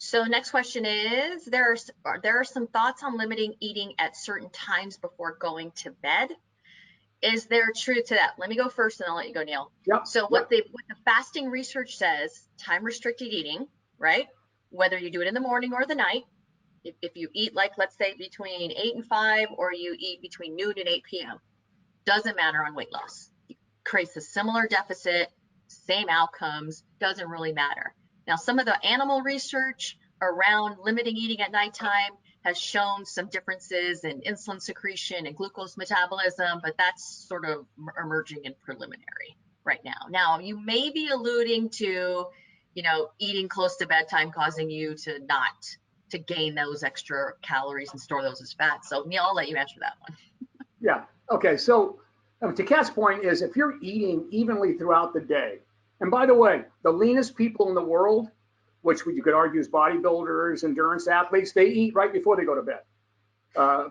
So next question is, there are some thoughts on limiting eating at certain times before going to bed. Is there truth to that? Let me go first and I'll let you go, Neal. Yep. So what the fasting research says, time restricted eating, right? Whether you do it in the morning or the night, if you eat like, let's say between 8 and 5, or you eat between noon and 8 p.m., doesn't matter on weight loss. It creates a similar deficit, same outcomes, doesn't really matter. Now, some of the animal research around limiting eating at nighttime has shown some differences in insulin secretion and glucose metabolism, but that's sort of emerging in preliminary right now. Now, you may be alluding to, eating close to bedtime causing you to gain those extra calories and store those as fat. So Neal, I'll let you answer that one. Yeah. Okay. So to Kat's point is, if you're eating evenly throughout the day, and by the way, the leanest people in the world, which you could argue is bodybuilders, endurance athletes, they eat right before they go to bed.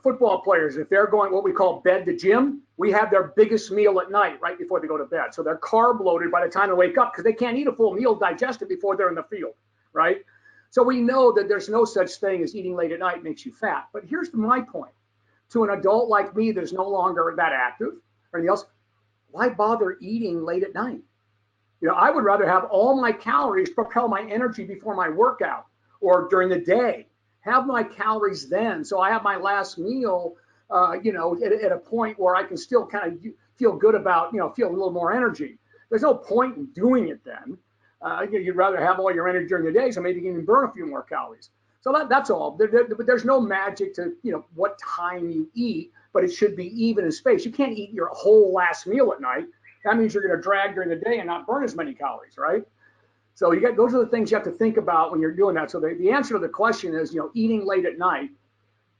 Football players, if they're going what we call bed to gym, we have their biggest meal at night right before they go to bed. So they're carb loaded by the time they wake up because they can't eat a full meal digested before they're in the field, right? So we know that there's no such thing as eating late at night makes you fat. But here's my point. To an adult like me that's no longer that active or anything else, why bother eating late at night? I would rather have all my calories propel my energy before my workout or during the day. Have my calories then, so I have my last meal, at a point where I can still kind of feel good about, feel a little more energy. There's no point in doing it then. You'd rather have all your energy during the day, so maybe you can burn a few more calories. So that's all. But there's no magic to, what time you eat, but it should be even in space. You can't eat your whole last meal at night. That means you're going to drag during the day and not burn as many calories, right? So those are the things you have to think about when you're doing that. So the answer to the question is, eating late at night,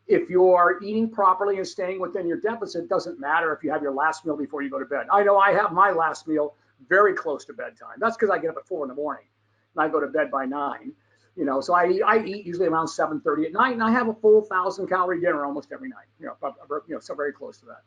if you're eating properly and staying within your deficit, doesn't matter if you have your last meal before you go to bed. I know I have my last meal very close to bedtime. That's because I get up at 4 in the morning and I go to bed by 9. So I eat usually around 7:30 at night, and I have a full 1,000-calorie dinner almost every night. So very close to that.